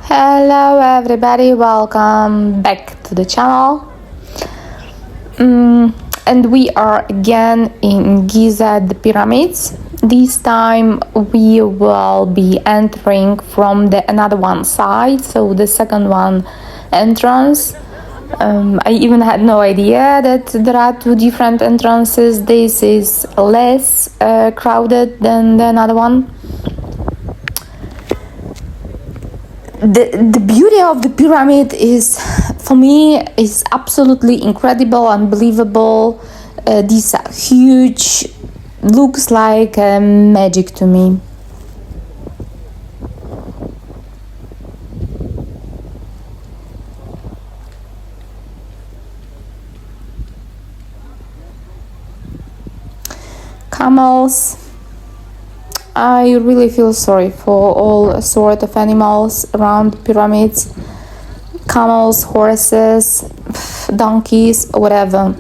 Hello everybody, welcome back to the channel. And we are again in Giza, the pyramids. This time we will be entering from the another one side, so the second one entrance. I even had no idea that there are two different entrances. This is less crowded than the another one. The beauty of the pyramid is, for me, is absolutely incredible, unbelievable. These are huge, looks like magic to me. Camels. I really feel sorry for all sort of animals around the pyramids. Camels, horses, donkeys, whatever.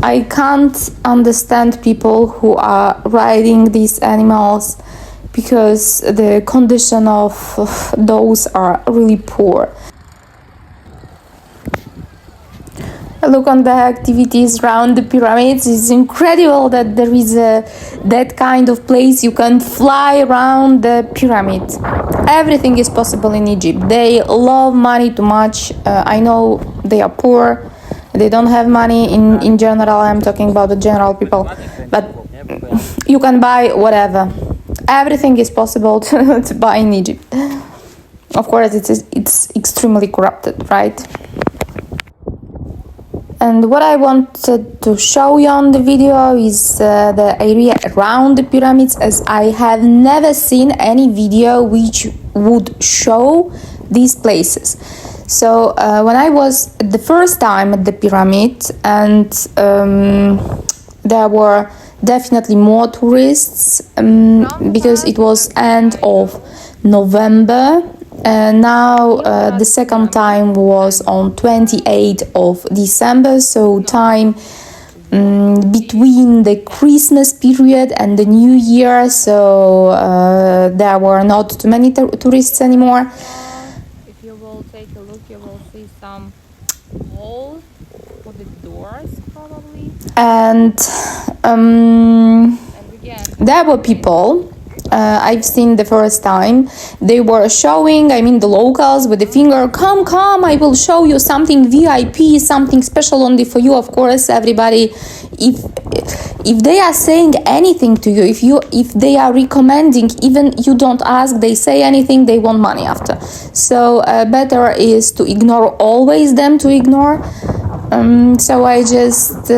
I can't understand people who are riding these animals because the condition of those are really poor. Look on the activities around the pyramids. It's incredible that there is that kind of place you can fly around the pyramid. Everything is possible in Egypt. They love money too much. I know they are poor. They don't have money in general. I'm talking about the general people. But you can buy whatever. Everything is possible to buy in Egypt. Of course, it's extremely corrupted, right? And what I wanted to show you on the video is the area around the pyramids, as I have never seen any video which would show these places. So when I was the first time at the pyramid, and there were definitely more tourists because it was end of November. Now the second time was on 28th of December, so time between the Christmas period and the New Year, so there were not too many tourists anymore. If you will take a look, you will see some holes for the doors probably. And again, there were people I've seen the first time. They were showing, the locals with the finger, come, I will show you something VIP, something special only for you. Of course, everybody, if they are saying anything to you, if they are recommending, even you don't ask, they say anything, they want money after. So better is to ignore, always them to ignore. So I just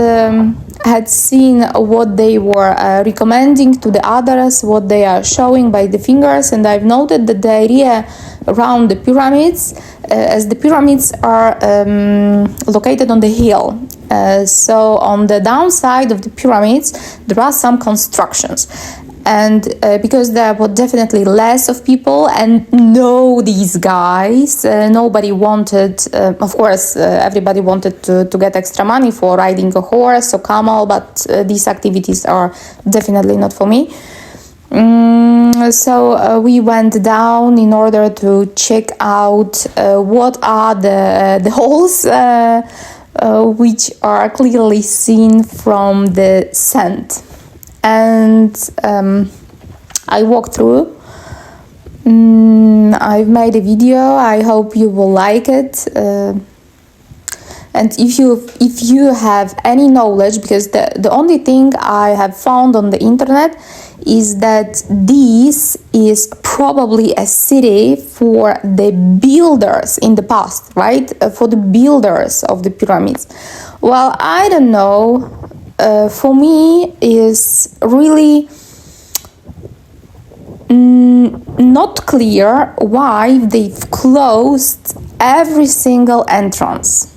had seen what they were recommending to the others, what they are showing by the fingers, and I've noted that the area around the pyramids, as the pyramids are located on the hill, so on the downside of the pyramids there are some constructions. And because there were definitely less of people and know these guys, nobody wanted, of course, everybody wanted to get extra money for riding a horse or camel, but these activities are definitely not for me. So we went down in order to check out what are the holes which are clearly seen from the sand. And I walked through. I've made a video. I hope you will like it. And if you have any knowledge, because the only thing I have found on the internet is that this is probably a city for the builders in the past, right? For the builders of the pyramids. Well, I don't know. For me is really not clear why they've closed every single entrance.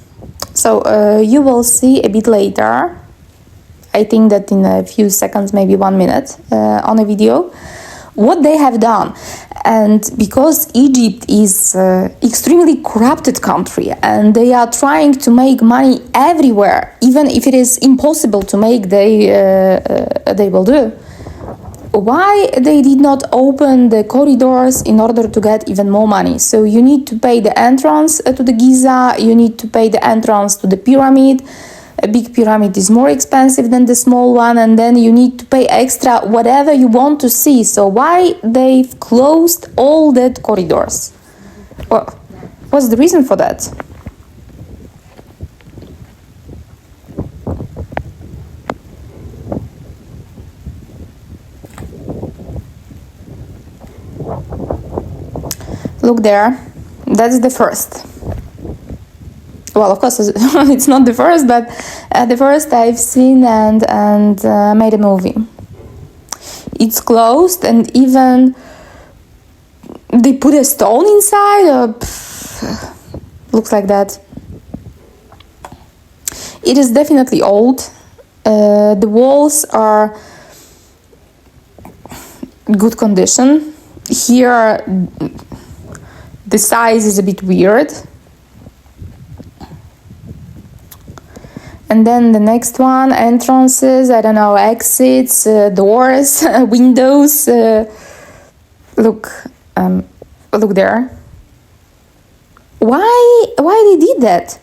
So you will see a bit later, I think that in a few seconds, maybe 1 minute on a video, what they have done. And because Egypt is extremely corrupted country and they are trying to make money everywhere, even if it is impossible to make, they will do. why they did not open the corridors in order to get even more money? So you need to pay the entrance to the Giza, you need to pay the entrance to the pyramid. A big pyramid is more expensive than the small one, and then you need to pay extra whatever you want to see. So why they've closed all that corridors? Well, what's the reason for that? Look there, that's the first. Well, of course, it's not the first, but the first I've seen and made a movie. It's closed, and even they put a stone inside. Looks like that. It is definitely old. The walls are good condition. Here, the size is a bit weird. And then the next one, entrances, I don't know, exits, doors, windows. Look there. Why they did that?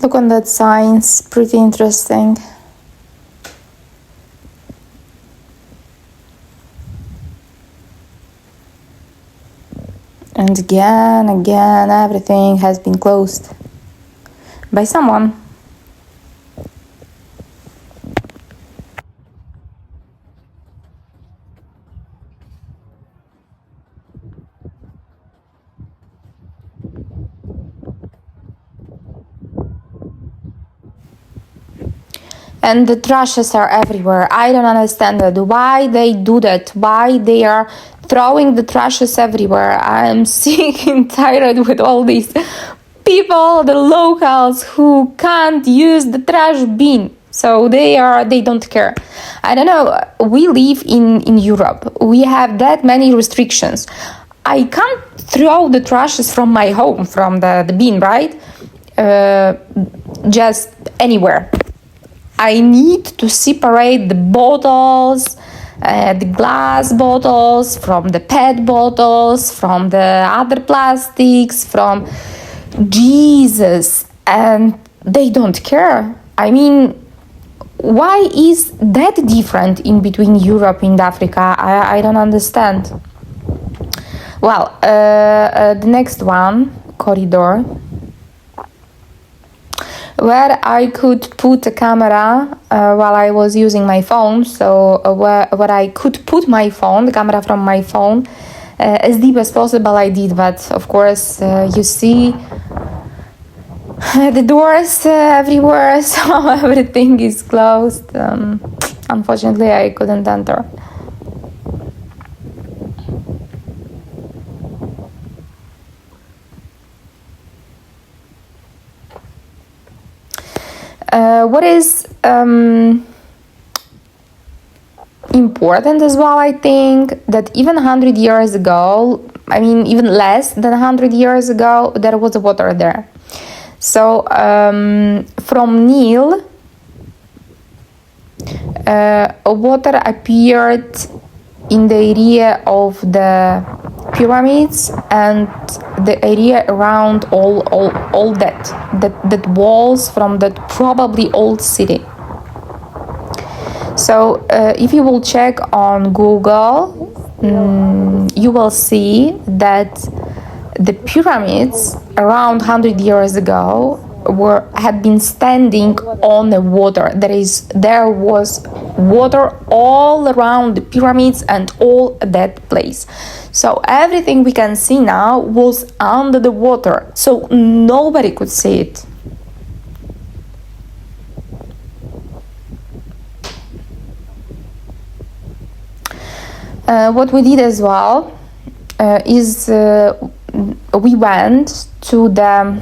Look on that sign, it's pretty interesting. And again, everything has been closed by someone. And the trashes are everywhere. I don't understand that. Why they do that? Why they are throwing the trashes everywhere? I am sick and tired with all these people, the locals, who can't use the trash bin. So they don't care. I don't know. We live in Europe. We have that many restrictions. I can't throw the trashes from my home, from the bin, right? Just anywhere. I need to separate the bottles, the glass bottles from the PET bottles, from the other plastics, from Jesus, and they don't care. I mean, why is that different in between Europe and Africa? I don't understand. Well, the next one, corridor, where I could put a camera while I was using my phone. So where I could put my phone, the camera from my phone, as deep as possible I did. But of course, you see the doors everywhere, so everything is closed. Unfortunately, I couldn't enter. What is important as well, I think, that even 100 years ago, I mean even less than 100 years ago, there was water there. So from Nile, water appeared in the area of the pyramids and the area around all that walls from that probably old city. So if you will check on Google, you will see that the pyramids around 100 years ago had been standing on the water. There was water all around the pyramids and all that place. So everything we can see now was under the water, so nobody could see it. What we did as well is we went to the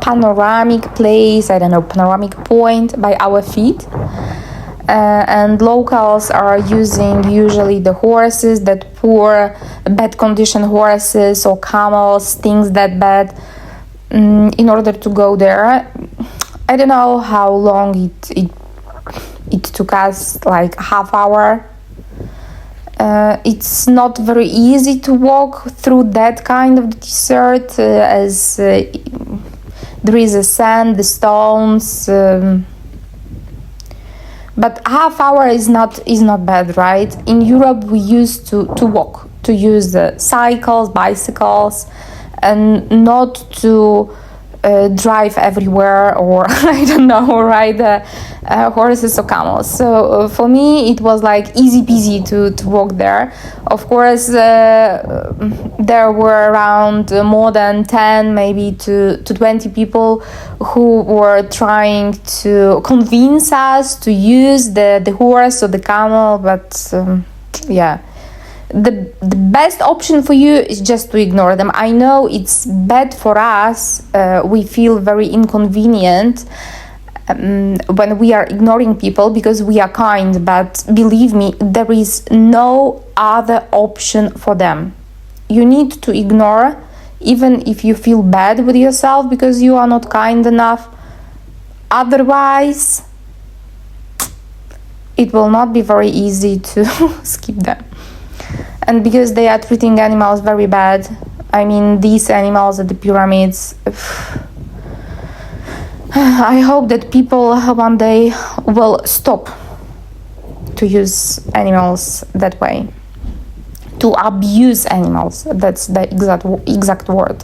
panoramic place, I don't know, panoramic point by our feet. And locals are using usually the horses, that poor, bad condition horses or camels, things that bad, in order to go there. I don't know how long it took us, like half hour. It's not very easy to walk through that kind of desert, as there is a sand, the stones. But half hour is not bad, right? In Europe, we used to walk, to use cycles, bicycles, and not to drive everywhere, or I don't know, ride horses or camels. So for me, it was like easy peasy to walk there. Of course, there were around more than 10, maybe to 20 people who were trying to convince us to use the horse or the camel, but yeah. The best option for you is just to ignore them. I know it's bad for us. We feel very inconvenient when we are ignoring people because we are kind, but believe me, there is no other option for them. You need to ignore, even if you feel bad with yourself because you are not kind enough. Otherwise, it will not be very easy to skip them. And because they are treating animals very bad, I mean, these animals at the pyramids, I hope that people one day will stop to use animals that way, to abuse animals. That's the exact word.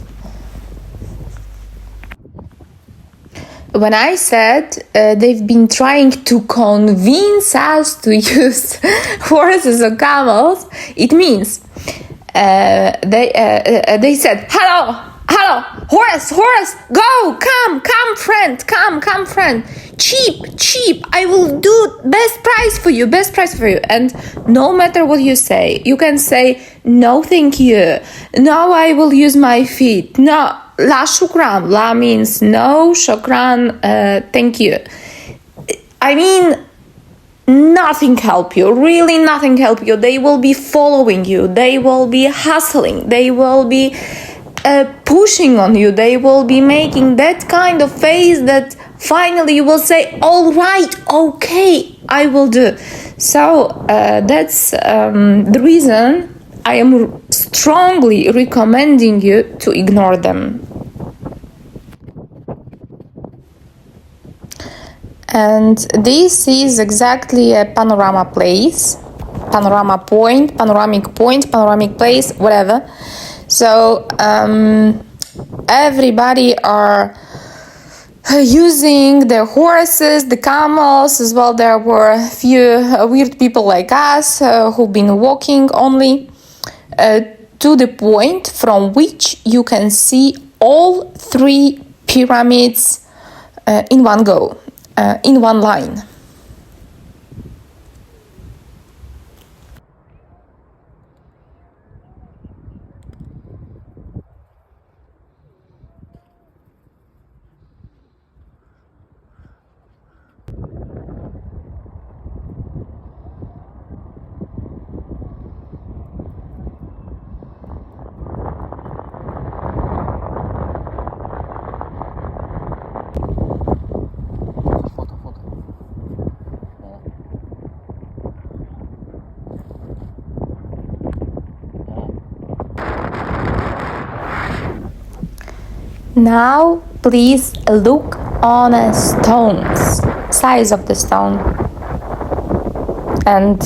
When I said they've been trying to convince us to use horses or camels, it means they said, hello, horse, go, come, friend, come, friend, cheap, I will do best price for you. And no matter what you say, you can say, no, thank you, no, I will use my feet, no, la shukran, la means no, shukran, thank you. I mean, nothing help you, really nothing help you. They will be following you, they will be hustling, they will be pushing on you, they will be making that kind of face that finally you will say, all right, okay, I will do. So that's the reason I am strongly recommending you to ignore them. And this is exactly a panoramic place, panoramic place, whatever. So everybody are using the horses, the camels as well. There were a few weird people like us who've been walking only to the point from which you can see all three pyramids in one go, in one line. Now, please look on the stones, size of the stone, and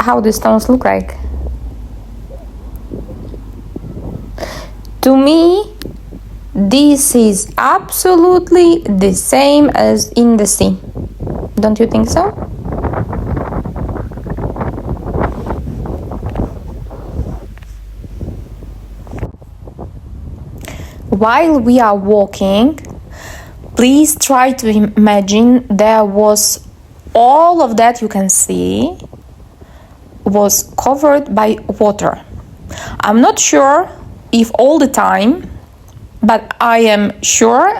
how the stones look like. To me, this is absolutely the same as in the sea. Don't you think so? While we are walking, please try to imagine there was all of that you can see was covered by water. I'm not sure if all the time, but I am sure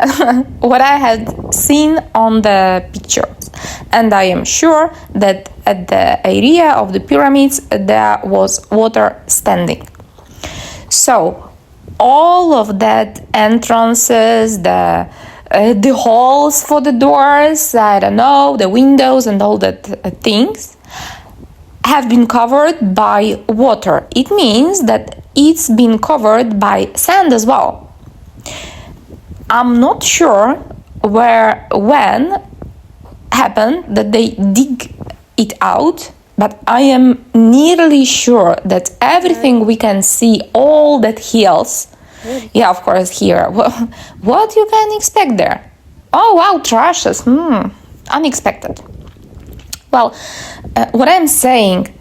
what I had seen on the pictures. And I am sure that at the area of the pyramids there was water standing. So all of that entrances, the holes for the doors, I don't know, the windows and all that things have been covered by water. It means that it's been covered by sand as well. I'm not sure when happened that they dig it out, but I am nearly sure that everything we can see, all that hills, yeah, of course here, what you can expect there? Oh wow, trashes, unexpected. Well, what I'm saying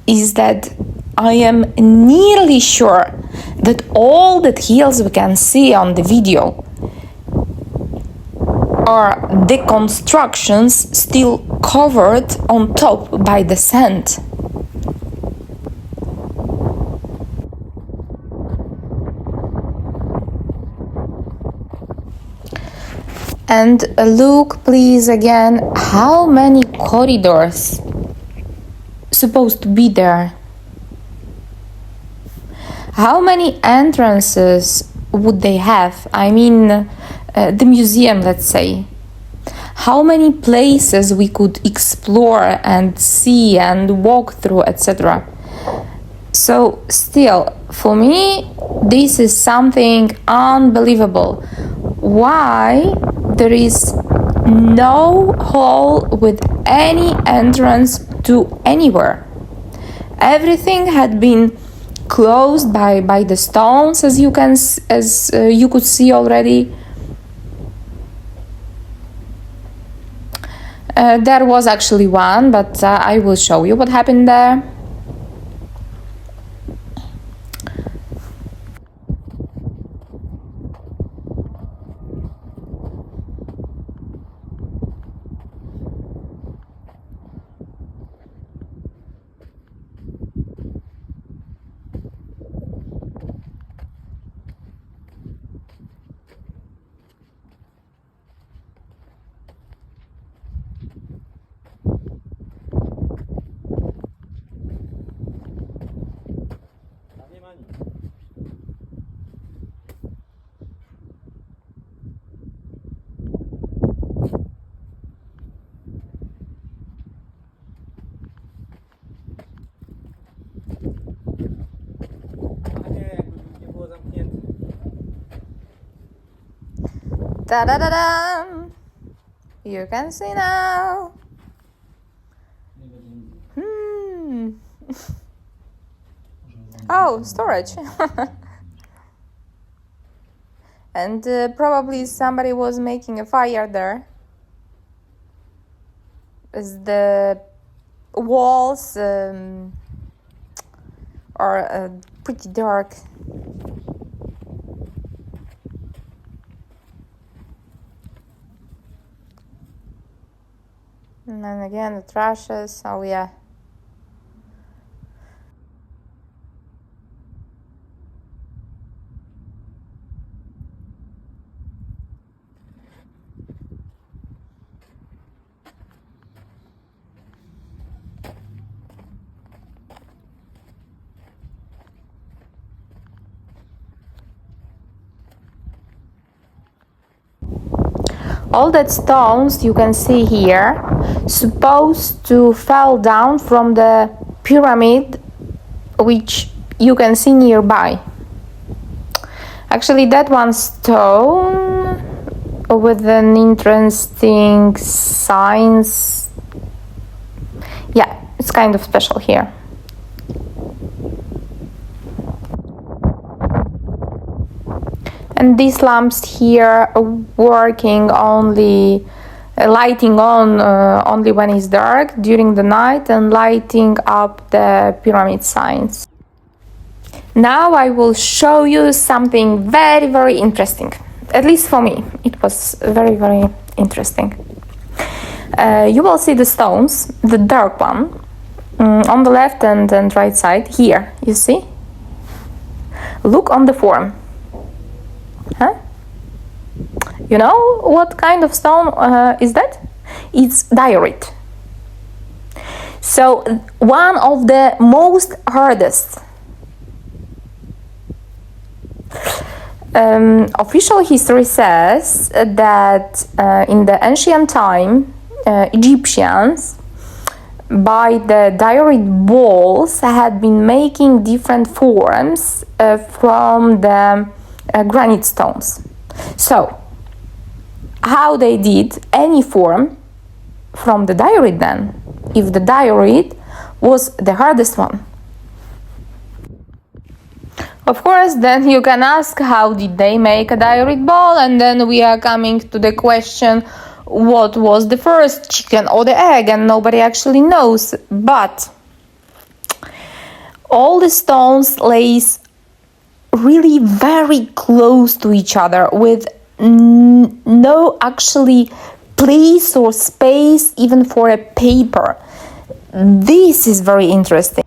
is that I am nearly sure that all that hills we can see on the video are the constructions still covered on top by the sand. And look please again, how many corridors supposed to be there? How many entrances would they have? I mean, the museum, let's say. How many places we could explore and see and walk through, etc. So still, for me, this is something unbelievable. Why there is no hall with any entrance to anywhere? Everything had been closed by the stones, as you could see already. There was actually one, but I will show you what happened there. Da-da-da-da! You can see now. Oh, storage. And probably somebody was making a fire there, as the walls are pretty dark. And then again the trashes. Oh yeah. All that stones you can see here supposed to fall down from the pyramid, which you can see nearby. Actually, that one stone with an interesting signs. Yeah, it's kind of special here. And these lamps here are working only lighting on only when it's dark during the night and lighting up the pyramid signs. Now I will show you something very, very interesting. At least for me, it was very, very interesting. You will see the stones, the dark one, on the left and right side. Here, you see? Look on the form. Huh? You know what kind of stone is that? It's diorite. So one of the most hardest. Official history says that in the ancient time, Egyptians, by the diorite balls, had been making different forms from the granite stones. So, how they did any form from the diorite then, if the diorite was the hardest one? Of course, then you can ask, how did they make a diorite ball? And then we are coming to the question, what was the first, chicken or the egg? And nobody actually knows. But all the stones lays really very close to each other with no actually place or space even for a paper. This is very interesting.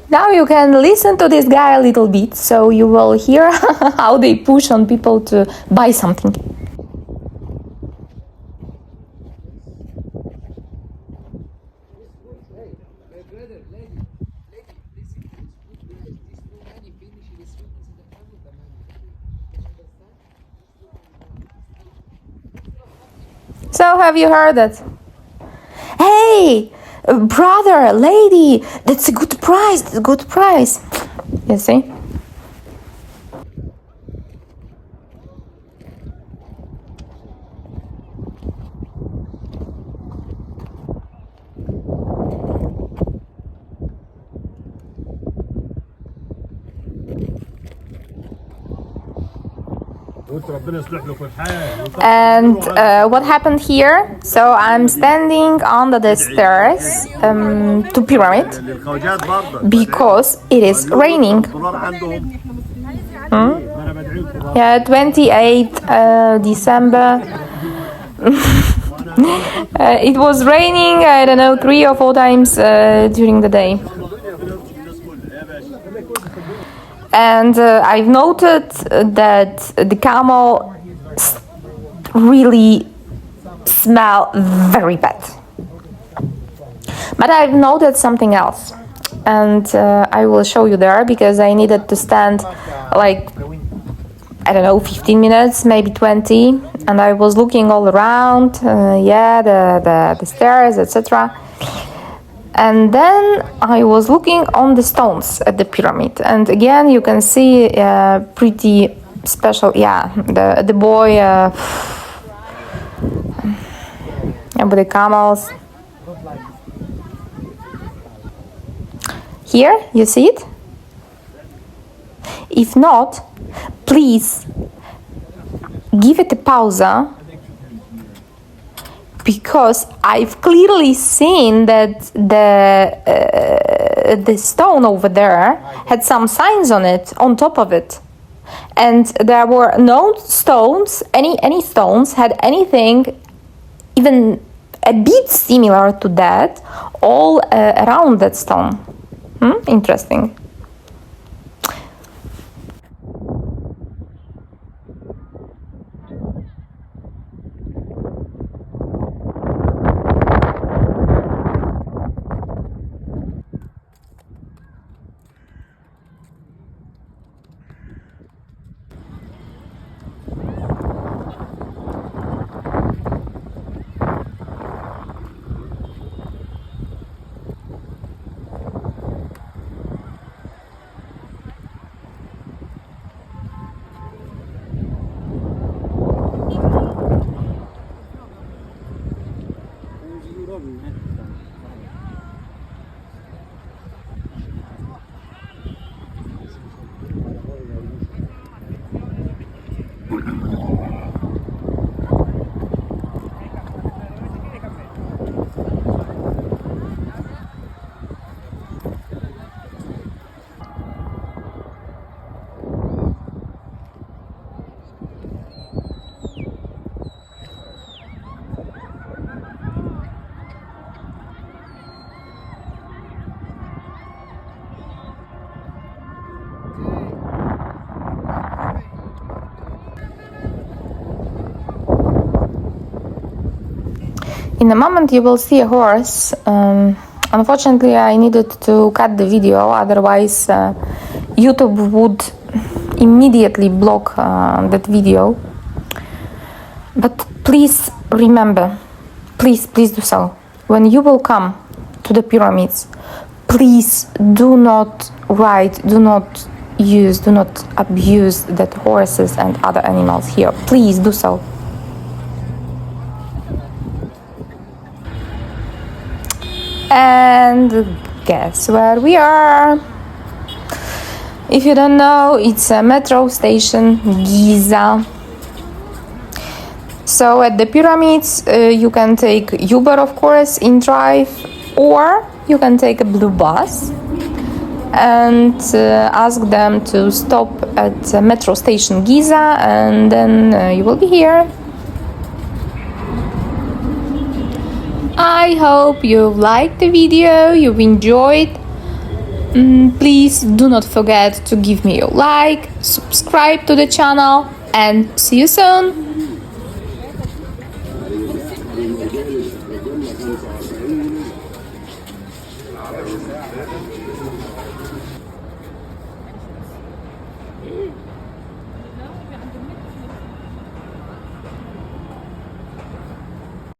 Now you can listen to this guy a little bit, so you will hear how they push on people to buy something. So have you heard it? Hey! Brother, lady, that's a good price, that's a good price. You see? And what happened here? So I'm standing under the stairs to pyramid because it is raining. Yeah, 28th December. It was raining, I don't know, 3 or 4 times during the day. And I've noted that the camel really smell very bad. But I've noted something else, and I will show you there, because I needed to stand like, I don't know, 15 minutes, maybe 20, and I was looking all around, the stairs, etc. And then I was looking on the stones at the pyramid, and again you can see pretty special, the boy with the camels. Here, you see it? If not, please give it a pause, because I've clearly seen that the stone over there had some signs on it, on top of it, and there were no stones, any stones had anything even a bit similar to that all around that stone. Interesting. In a moment you will see a horse. Unfortunately, I needed to cut the video, otherwise YouTube would immediately block that video. But please remember, please do so. When you will come to the pyramids, please do not ride, do not use, do not abuse that horses and other animals here. Please do so. And guess where we are? If you don't know, it's a metro station, Giza. So at the pyramids, you can take Uber, of course, in drive, or you can take a blue bus and ask them to stop at metro station Giza, and then you will be here. I hope you've liked the video, you've enjoyed. Please do not forget to give me a like, subscribe to the channel, and see you soon.